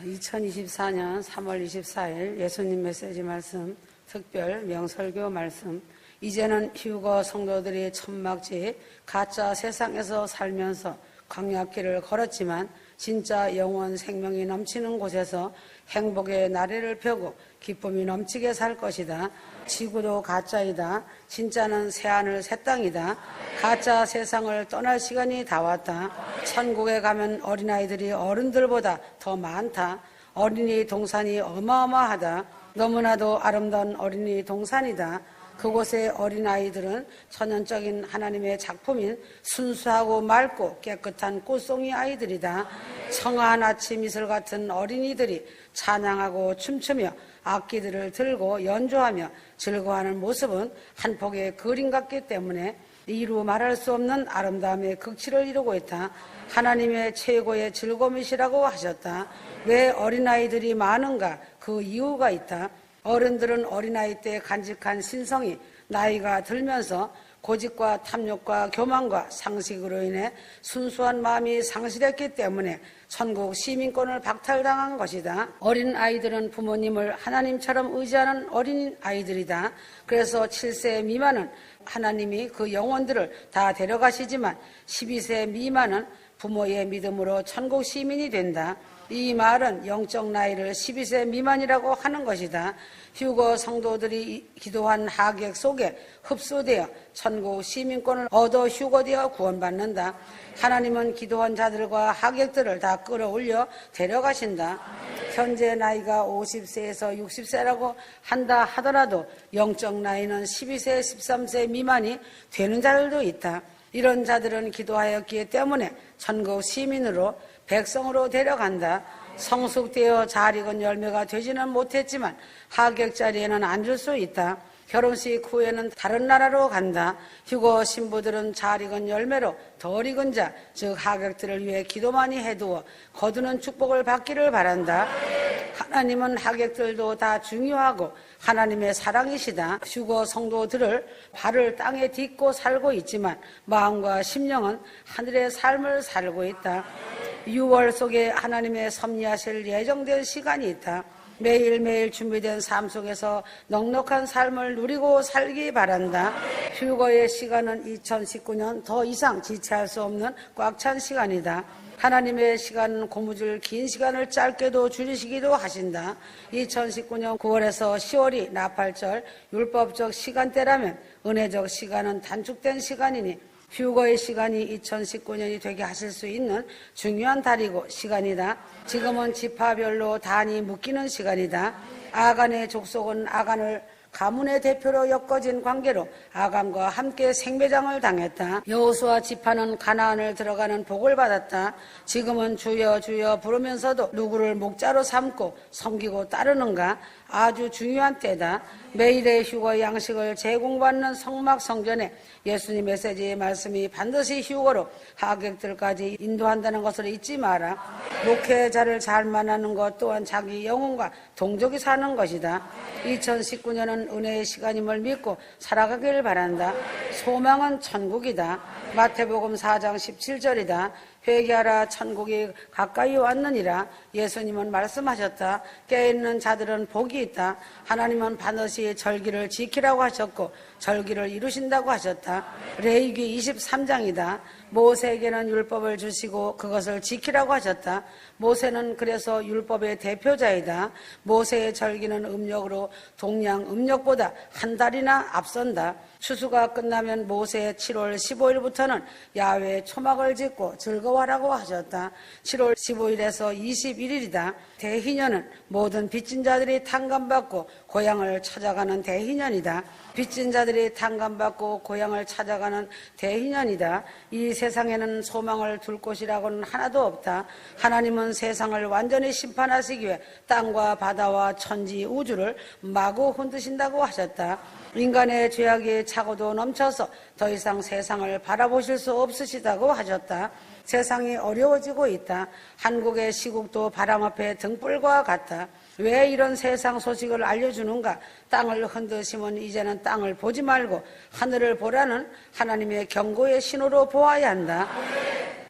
2024년 3월 24일 예수님 메시지 말씀, 특별 명설교 말씀. 이제는 휴거 성도들이 천막지 가짜 세상에서 살면서 광야길을 걸었지만 진짜 영원 생명이 넘치는 곳에서 행복의 나래를 펴고 기쁨이 넘치게 살 것이다. 지구도 가짜이다. 진짜는 새하늘 새 땅이다. 가짜 세상을 떠날 시간이 다 왔다. 천국에 가면 어린아이들이 어른들보다 더 많다. 어린이 동산이 어마어마하다. 너무나도 아름다운 어린이 동산이다. 그곳의 어린아이들은 천연적인 하나님의 작품인 순수하고 맑고 깨끗한 꽃송이 아이들이다. 청아한 아침 이슬 같은 어린이들이 찬양하고 춤추며 악기들을 들고 연주하며 즐거워하는 모습은 한 폭의 그림 같기 때문에 이루 말할 수 없는 아름다움의 극치를 이루고 있다. 하나님의 최고의 즐거움이시라고 하셨다. 왜 어린아이들이 많은가? 그 이유가 있다. 어른들은 어린아이 때 간직한 신성이 나이가 들면서 고집과 탐욕과 교만과 상식으로 인해 순수한 마음이 상실했기 때문에 천국 시민권을 박탈당한 것이다. 어린아이들은 부모님을 하나님처럼 의지하는 어린아이들이다. 그래서 7세 미만은 하나님이 그 영혼들을 다 데려가시지만 12세 미만은 부모의 믿음으로 천국 시민이 된다. 이 말은 영적 나이를 12세 미만이라고 하는 것이다. 휴거 성도들이 기도한 하객 속에 흡수되어 천국 시민권을 얻어 휴거되어 구원받는다. 하나님은 기도한 자들과 하객들을 다 끌어올려 데려가신다. 현재 나이가 50세에서 60세라고 한다 하더라도 영적 나이는 12세, 13세 미만이 되는 자들도 있다. 이런 자들은 기도하였기 때문에 천국 시민으로 백성으로 데려간다. 성숙되어 잘 익은 열매가 되지는 못했지만 하객 자리에는 앉을 수 있다. 결혼식 후에는 다른 나라로 간다. 휴거 신부들은 잘 익은 열매로 덜 익은 자, 즉 하객들을 위해 기도 많이 해두어 거두는 축복을 받기를 바란다. 하나님은 하객들도 다 중요하고 하나님의 사랑이시다. 휴거 성도들을 발을 땅에 딛고 살고 있지만 마음과 심령은 하늘의 삶을 살고 있다. 6월 속에 하나님의 섭리하실 예정된 시간이 있다. 매일매일 준비된 삶 속에서 넉넉한 삶을 누리고 살기 바란다. 휴거의 시간은 2019년 더 이상 지체할 수 없는 꽉 찬 시간이다. 하나님의 시간은 고무줄 긴 시간을 짧게도 줄이시기도 하신다. 2019년 9월에서 10월이 나팔절 율법적 시간대라면 은혜적 시간은 단축된 시간이니 휴거의 시간이 2019년이 되게 하실 수 있는 중요한 달이고 시간이다. 지금은 지파별로 단이 묶이는 시간이다. 아간의 족속은 아간을 가문의 대표로 엮어진 관계로 아간과 함께 생매장을 당했다. 여호수아 지파는 가나안을 들어가는 복을 받았다. 지금은 주여 주여 부르면서도 누구를 목자로 삼고 섬기고 따르는가? 아주 중요한 때다. 매일의 휴거 양식을 제공받는 성막 성전에 예수님 메시지의 말씀이 반드시 휴거로 하객들까지 인도한다는 것을 잊지 마라. 목회자를 잘 만나는 것 또한 자기 영혼과 동족이 사는 것이다. 2019년은 은혜의 시간임을 믿고 살아가길 바란다. 소망은 천국이다. 마태복음 4장 17절이다. 회개하라 천국이 가까이 왔느니라. 예수님은 말씀하셨다. 깨어있는 자들은 복이 있다. 하나님은 반드시 절기를 지키라고 하셨고 절기를 이루신다고 하셨다. 레위기 23장이다. 모세에게는 율법을 주시고 그것을 지키라고 하셨다. 모세는 그래서 율법의 대표자이다. 모세의 절기는 음력으로 동양 음력보다 한 달이나 앞선다. 추수가 끝나면 모세 7월 15일부터는 야외에 초막을 짓고 즐거워하라고 하셨다. 7월 15일에서 21일이다. 대희년은 모든 빚진 자들이 탕감받고 고향을 찾아가는 대희년이다. 빚진 자들이 탕감받고 고향을 찾아가는 대희년이다. 이 세상에는 소망을 둘 곳이라고는 하나도 없다. 하나님은 세상을 완전히 심판하시기 위해 땅과 바다와 천지 우주를 마구 흔드신다고 하셨다. 인간의 죄악이 차고도 넘쳐서 더 이상 세상을 바라보실 수 없으시다고 하셨다. 세상이 어려워지고 있다. 한국의 시국도 바람 앞에 등불과 같다. 왜 이런 세상 소식을 알려주는가? 땅을 흔드시면 이제는 땅을 보지 말고 하늘을 보라는 하나님의 경고의 신호로 보아야 한다.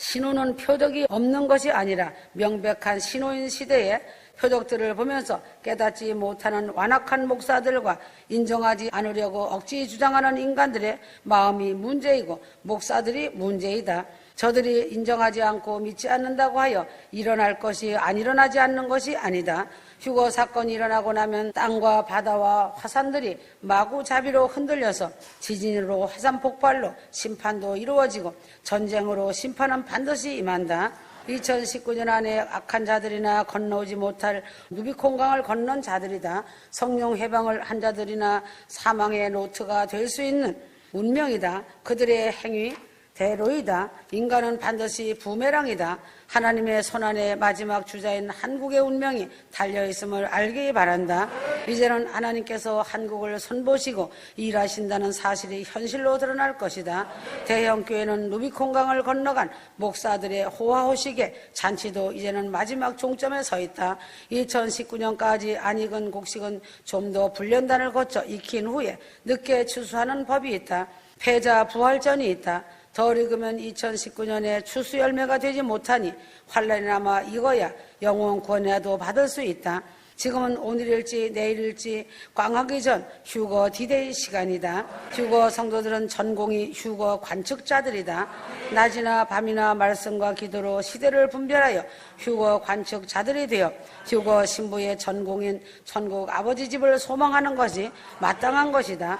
신호는 표적이 없는 것이 아니라 명백한 신호인 시대에 표적들을 보면서 깨닫지 못하는 완악한 목사들과 인정하지 않으려고 억지 주장하는 인간들의 마음이 문제이고 목사들이 문제이다. 저들이 인정하지 않고 믿지 않는다고 하여 일어날 것이 안 일어나지 않는 것이 아니다. 휴거 사건이 일어나고 나면 땅과 바다와 화산들이 마구잡이로 흔들려서 지진으로 화산 폭발로 심판도 이루어지고 전쟁으로 심판은 반드시 임한다. 2019년 안에 악한 자들이나 건너오지 못할 누비콘강을 건넌 자들이다. 성령 해방을 한 자들이나 사망의 노트가 될 수 있는 운명이다. 그들의 행위 대로이다. 인간은 반드시 부메랑이다. 하나님의 손안에 마지막 주자인 한국의 운명이 달려있음을 알기 바란다. 이제는 하나님께서 한국을 손보시고 일하신다는 사실이 현실로 드러날 것이다. 대형교회는 루비콘강을 건너간 목사들의 호화호식의 잔치도 이제는 마지막 종점에 서 있다. 2019년까지 안 익은 곡식은 좀 더 불련단을 거쳐 익힌 후에 늦게 추수하는 법이 있다. 패자 부활전이 있다. 덜 익으면 2019년에 추수 열매가 되지 못하니 환란이 남아 익어야 영원 구원이라도 받을 수 있다. 지금은 오늘일지 내일일지 꽝하기 전 휴거 디데이 시간이다. 휴거 성도들은 전공이 휴거 관측자들이다. 낮이나 밤이나 말씀과 기도로 시대를 분별하여 휴거 관측자들이 되어 휴거 신부의 전공인 천국 아버지 집을 소망하는 것이 마땅한 것이다.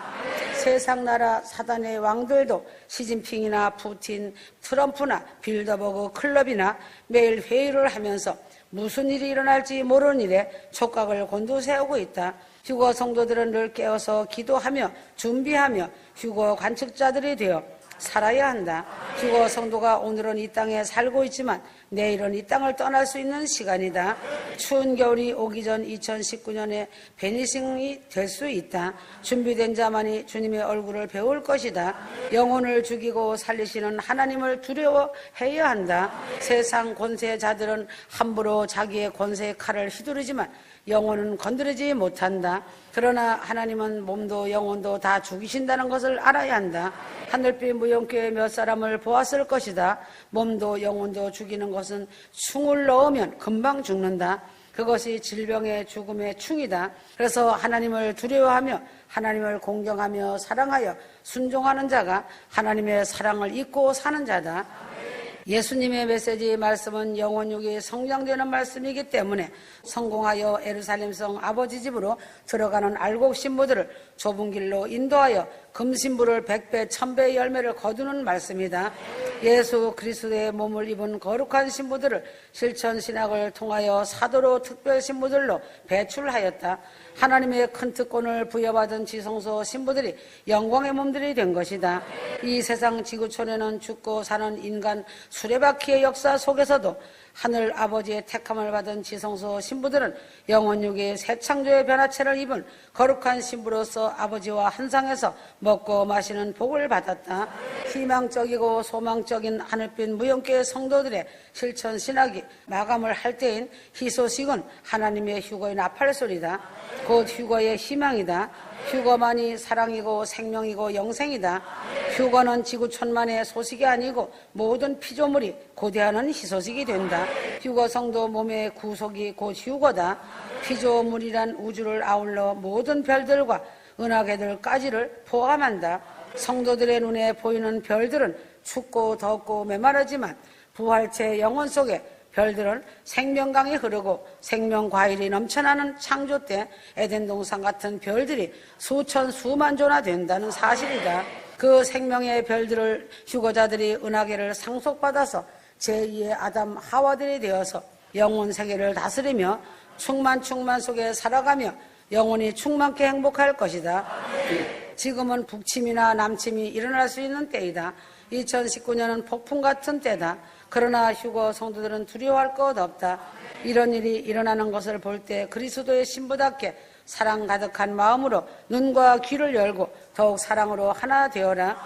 세상 나라 사단의 왕들도 시진핑이나 푸틴, 트럼프나 빌더버그 클럽이나 매일 회의를 하면서 무슨 일이 일어날지 모르는 일에 촉각을 곤두세우고 있다. 휴거 성도들은 늘 깨어서 기도하며 준비하며 휴거 관측자들이 되어 살아야 한다. 휴거 성도가 오늘은 이 땅에 살고 있지만 내일은 이 땅을 떠날 수 있는 시간이다. 추운 겨울이 오기 전 2019년에 베니싱이 될 수 있다. 준비된 자만이 주님의 얼굴을 배울 것이다. 영혼을 죽이고 살리시는 하나님을 두려워해야 한다. 세상 권세자들은 함부로 자기의 권세의 칼을 휘두르지만 영혼은 건드리지 못한다. 그러나 하나님은 몸도 영혼도 다 죽이신다는 것을 알아야 한다. 하늘빛 무용교회 몇 사람을 보았을 것이다. 몸도 영혼도 죽이는 것은 충을 넣으면 금방 죽는다. 그것이 질병의 죽음의 충이다. 그래서 하나님을 두려워하며 하나님을 공경하며 사랑하여 순종하는 자가 하나님의 사랑을 잊고 사는 자다. 예수님의 메시지 말씀은 영혼육이 성장되는 말씀이기 때문에 성공하여 예루살렘성 아버지 집으로 들어가는 알곡 신부들을 좁은 길로 인도하여 금신부를 100배 1000배의 열매를 거두는 말씀이다. 예수 그리스도의 몸을 입은 거룩한 신부들을 실천신학을 통하여 사도로 특별 신부들로 배출하였다. 하나님의 큰 특권을 부여받은 지성소 신부들이 영광의 몸들이 된 것이다. 이 세상 지구촌에는 죽고 사는 인간 수레바퀴의 역사 속에서도 하늘 아버지의 택함을 받은 지성소 신부들은 영혼육의 새 창조의 변화체를 입은 거룩한 신부로서 아버지와 한상에서 먹고 마시는 복을 받았다. 희망적이고 소망적인 하늘빛 무용교회 성도들의 실천 신학이 마감을 할 때인 희소식은 하나님의 휴거의 나팔소리다. 곧 휴거의 희망이다. 휴거만이 사랑이고 생명이고 영생이다. 휴거는 지구촌만의 소식이 아니고 모든 피조물이 고대하는 희소식이 된다. 휴거 성도 몸의 구속이 곧 휴거다. 피조물이란 우주를 아울러 모든 별들과 은하계들까지를 포함한다. 성도들의 눈에 보이는 별들은 춥고 덥고 메마르지만 부활체 영혼 속에 별들은 생명강이 흐르고 생명과일이 넘쳐나는 창조 때 에덴 동산 같은 별들이 수천 수만 조나 된다는 사실이다. 그 생명의 별들을 휴거자들이 은하계를 상속받아서 제2의 아담 하와들이 되어서 영혼 세계를 다스리며 충만 속에 살아가며 영혼이 충만케 행복할 것이다. 지금은 북침이나 남침이 일어날 수 있는 때이다. 2019년은 폭풍 같은 때다. 그러나 휴거 성도들은 두려워할 것 없다. 이런 일이 일어나는 것을 볼 때 그리스도의 신부답게 사랑 가득한 마음으로 눈과 귀를 열고 더욱 사랑으로 하나 되어라.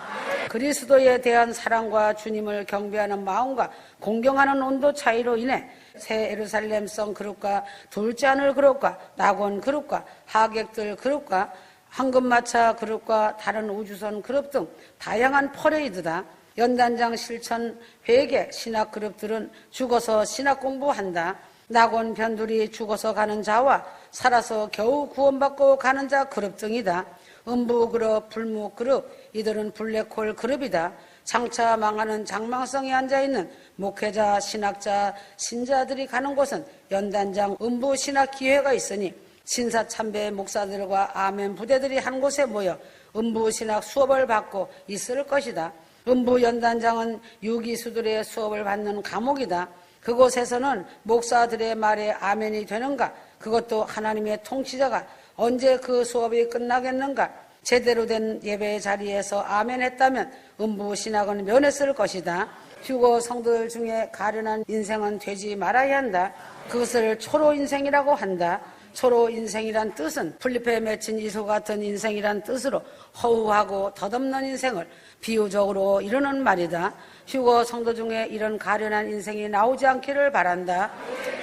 그리스도에 대한 사랑과 주님을 경배하는 마음과 공경하는 온도 차이로 인해 새 예루살렘성 그룹과 둘째 하늘 그룹과 낙원 그룹과 하객들 그룹과 황금마차 그룹과 다른 우주선 그룹 등 다양한 퍼레이드다. 연단장 실천 회계 신학 그룹들은 죽어서 신학 공부한다. 낙원 변두리 죽어서 가는 자와 살아서 겨우 구원받고 가는 자 그룹 등이다. 음부 그룹, 불무 그룹, 이들은 블랙홀 그룹이다. 장차 망하는 장망성에 앉아있는 목회자, 신학자, 신자들이 가는 곳은 연단장 음부 신학기회가 있으니 신사참배 목사들과 아멘 부대들이 한 곳에 모여 음부 신학 수업을 받고 있을 것이다. 음부 연단장은 유기수들의 수업을 받는 감옥이다. 그곳에서는 목사들의 말에 아멘이 되는가? 그것도 하나님의 통치자가 언제 그 수업이 끝나겠는가? 제대로 된 예배의 자리에서 아멘 했다면 음부 신학은 면했을 것이다. 휴거 성도들 중에 가련한 인생은 되지 말아야 한다. 그것을 초로 인생이라고 한다. 초로 인생이란 뜻은 풀잎에 맺힌 이소 같은 인생이란 뜻으로 허우하고 덧없는 인생을 비유적으로 이루는 말이다. 휴거 성도 중에 이런 가련한 인생이 나오지 않기를 바란다.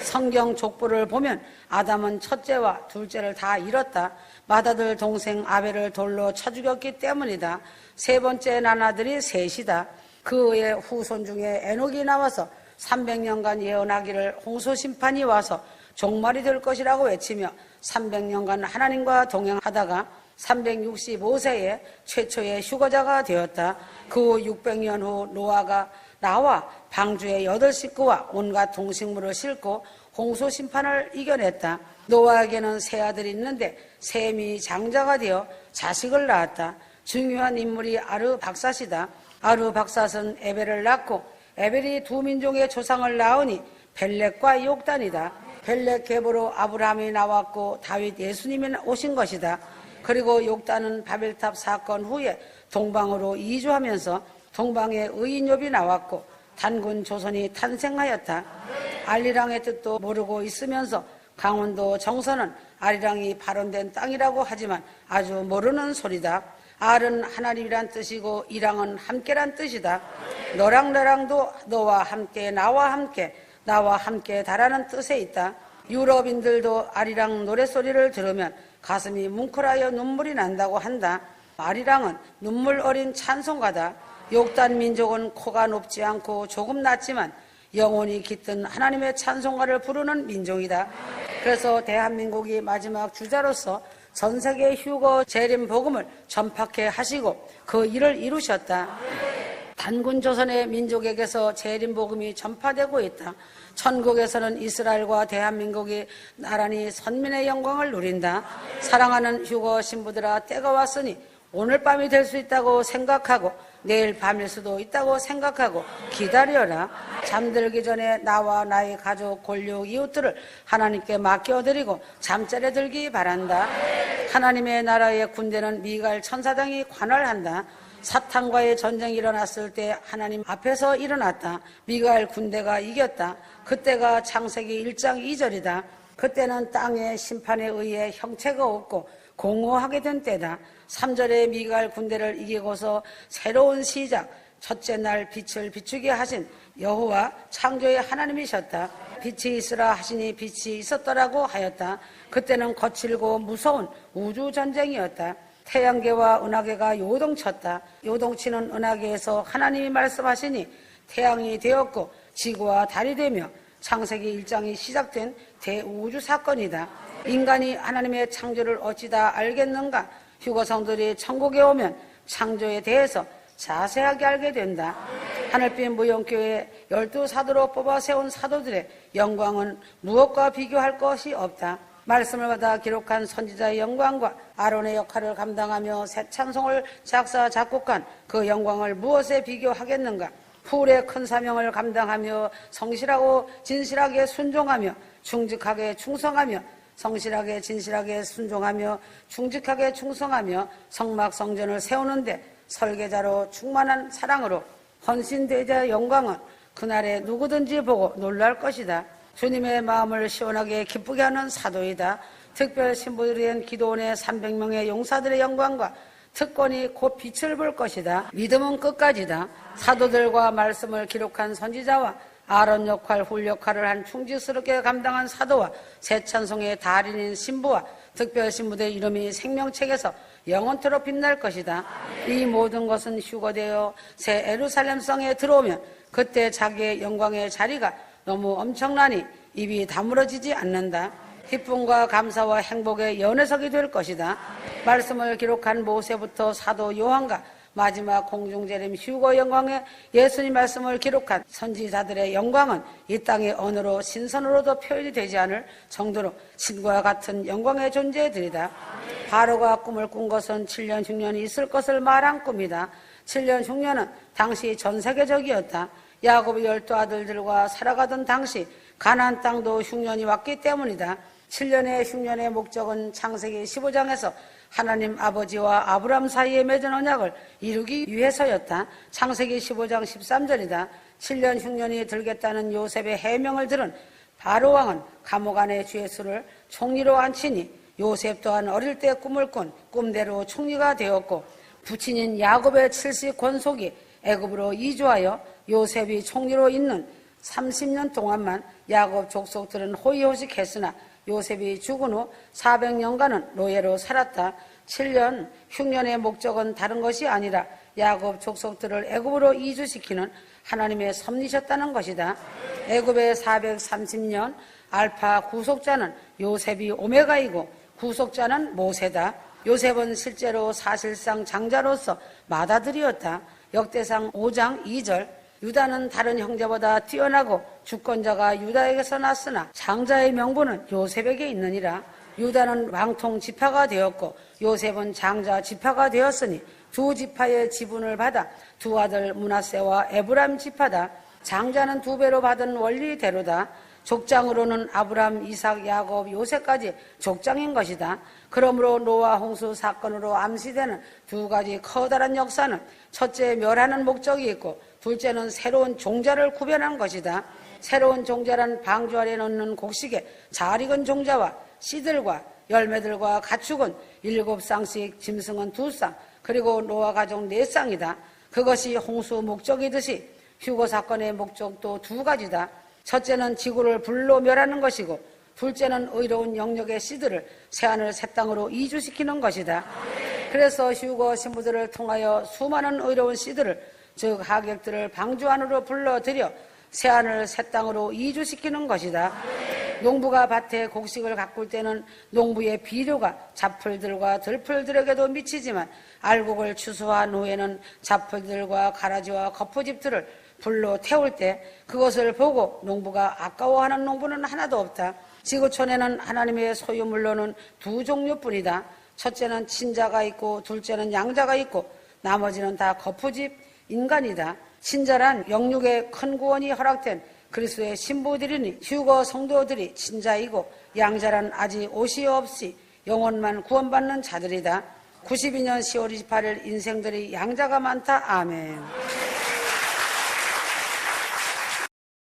성경 족보를 보면 아담은 첫째와 둘째를 다 잃었다. 맏아들 동생 아벨을 돌로 쳐 죽였기 때문이다. 세 번째 난 아들이 셋이다. 그의 후손 중에 에녹이 나와서 300년간 예언하기를 홍수심판이 와서 종말이 될 것이라고 외치며 300년간 하나님과 동행하다가 365세에 최초의 휴거자가 되었다. 그 후 600년 후 노아가 나와 방주의 8식구와 온갖 동식물을 싣고 홍수 심판을 이겨냈다. 노아에게는 세 아들이 있는데 셈이 장자가 되어 자식을 낳았다. 중요한 인물이 아르박삿이다. 아르박삿은 에벨을 낳고 에벨이 두 민족의 조상을 낳으니 벨렉과 욕단이다. 벨렉 계보로 아브라함이 나왔고 다윗 예수님이 오신 것이다. 그리고 욕단은 바벨탑 사건 후에 동방으로 이주하면서 동방에 의인욥이 나왔고 단군 조선이 탄생하였다. 알리랑의 뜻도 모르고 있으면서 강원도 정선은 아리랑이 발원된 땅이라고 하지만 아주 모르는 소리다. 알은 하나님이란 뜻이고 이랑은 함께란 뜻이다. 너랑 나랑도 너와 함께 나와 함께 다라는 뜻에 있다. 유럽인들도 아리랑 노랫소리를 들으면 가슴이 뭉클하여 눈물이 난다고 한다. 아리랑은 눈물 어린 찬송가다. 욕단 민족은 코가 높지 않고 조금 낮지만 영혼이 깃든 하나님의 찬송가를 부르는 민족이다. 그래서 대한민국이 마지막 주자로서 전 세계 휴거 재림 복음을 전파케 하시고 그 일을 이루셨다. 단군 조선의 민족에게서 재림 복음이 전파되고 있다. 천국에서는 이스라엘과 대한민국이 나란히 선민의 영광을 누린다. 사랑하는 휴거 신부들아, 때가 왔으니 오늘 밤이 될 수 있다고 생각하고 내일 밤일 수도 있다고 생각하고 기다려라. 잠들기 전에 나와 나의 가족, 권력, 이웃들을 하나님께 맡겨드리고 잠자리에 들기 바란다. 하나님의 나라의 군대는 미가엘 천사장이 관할한다. 사탄과의 전쟁이 일어났을 때 하나님 앞에서 일어났다. 미가엘 군대가 이겼다. 그때가 창세기 1장 2절이다. 그때는 땅의 심판에 의해 형체가 없고 공허하게 된 때다. 3절에 미가엘 군대를 이기고서 새로운 시작, 첫째 날 빛을 비추게 하신 여호와 창조의 하나님이셨다. 빛이 있으라 하시니 빛이 있었더라고 하였다. 그때는 거칠고 무서운 우주전쟁이었다. 태양계와 은하계가 요동쳤다. 요동치는 은하계에서 하나님이 말씀하시니 태양이 되었고 지구와 달이 되며 창세기 1장이 시작된 대우주 사건이다. 인간이 하나님의 창조를 어찌다 알겠는가? 휴거성들이 천국에 오면 창조에 대해서 자세하게 알게 된다. 하늘빛 무용교회 12사도로 뽑아 세운 사도들의 영광은 무엇과 비교할 것이 없다. 말씀을 받아 기록한 선지자의 영광과 아론의 역할을 감당하며 새 찬송을 작사 작곡한 그 영광을 무엇에 비교하겠는가? 풀의 큰 사명을 감당하며 성실하고 진실하게 순종하며 충직하게 충성하며 성실하게 진실하게 순종하며 충직하게 충성하며 성막 성전을 세우는데 설계자로 충만한 사랑으로 헌신되자 영광은 그날에 누구든지 보고 놀랄 것이다. 주님의 마음을 시원하게 기쁘게 하는 사도이다. 특별 신부들이 된 기도원의 300명의 용사들의 영광과 특권이 곧 빛을 볼 것이다. 믿음은 끝까지다. 사도들과 말씀을 기록한 선지자와 아론 역할, 훌 역할을 한 충직스럽게 감당한 사도와 새 찬송의 달인인 신부와 특별 신부들의 이름이 생명책에서 영원토록 빛날 것이다. 이 모든 것은 휴거되어 새 예루살렘 성에 들어오면 그때 자기의 영광의 자리가 너무 엄청나니 입이 다물어지지 않는다. 기쁨과 감사와 행복의 연회석이 될 것이다. 말씀을 기록한 모세부터 사도 요한과 마지막 공중재림 휴거 영광의 예수님 말씀을 기록한 선지자들의 영광은 이 땅의 언어로 신선으로도 표현이 되지 않을 정도로 신과 같은 영광의 존재들이다. 바로가 꿈을 꾼 것은 7년 흉년이 있을 것을 말한 꿈이다. 7년 흉년은 당시 전 세계적이었다. 야곱의 12 아들들과 살아가던 당시 가나안 땅도 흉년이 왔기 때문이다. 7년의 흉년의 목적은 창세기 15장에서 하나님 아버지와 아브람 사이에 맺은 언약을 이루기 위해서였다. 창세기 15장 13절이다. 7년 흉년이 들겠다는 요셉의 해명을 들은 바로왕은 감옥 안에 죄수를 총리로 앉히니 요셉 또한 어릴 때 꿈을 꾼 꿈대로 총리가 되었고 부친인 야곱의 70 권속이 애굽으로 이주하여 요셉이 총리로 있는 30년 동안만 야곱 족속들은 호의호식했으나 요셉이 죽은 후 400년간은 노예로 살았다. 7년 흉년의 목적은 다른 것이 아니라 야곱 족속들을 애굽으로 이주시키는 하나님의 섭리셨다는 것이다. 애굽의 430년 알파 구속자는 요셉이 오메가이고 구속자는 모세다. 요셉은 실제로 사실상 장자로서 맏아들이었다. 역대상 5장 2절 유다는 다른 형제보다 뛰어나고 주권자가 유다에게서 났으나 장자의 명분은 요셉에게 있느니라. 유다는 왕통 지파가 되었고 요셉은 장자 지파가 되었으니 두 지파의 지분을 받아 두 아들 므낫세와 에브라임 지파다. 장자는 2배로 받은 원리대로다. 족장으로는 아브람, 이삭, 야곱, 요셉까지 족장인 것이다. 그러므로 노아 홍수 사건으로 암시되는 두 가지 커다란 역사는 첫째 멸하는 목적이 있고 둘째는 새로운 종자를 구별한 것이다. 새로운 종자란 방주 아래 넣는 곡식에 잘 익은 종자와 씨들과 열매들과 가축은 7쌍씩 짐승은 2쌍 그리고 노아 가족 4쌍이다. 그것이 홍수 목적이듯이 휴거 사건의 목적도 2가지다. 첫째는 지구를 불로 멸하는 것이고 둘째는 의로운 영역의 씨들을 새하늘 새 땅으로 이주시키는 것이다. 그래서 휴거 신부들을 통하여 수많은 의로운 씨들을 즉 하객들을 방주 안으로 불러들여 새하늘 새 땅으로 이주시키는 것이다. 농부가 밭에 곡식을 가꿀 때는 농부의 비료가 잡풀들과 들풀들에게도 미치지만 알곡을 추수한 후에는 잡풀들과 가라지와 거푸집들을 불로 태울 때 그것을 보고 농부가 아까워하는 농부는 하나도 없다. 지구촌에는 하나님의 소유물로는 2 종류뿐이다. 첫째는 친자가 있고 둘째는 양자가 있고 나머지는 다 거푸집 인간이다. 친자란 영육의 큰 구원이 허락된 그리스도의 신부들이니 휴거 성도들이 친자이고 양자란 아직 옷이 없이 영혼만 구원받는 자들이다. 92년 10월 28일 인생들이 양자가 많다. 아멘.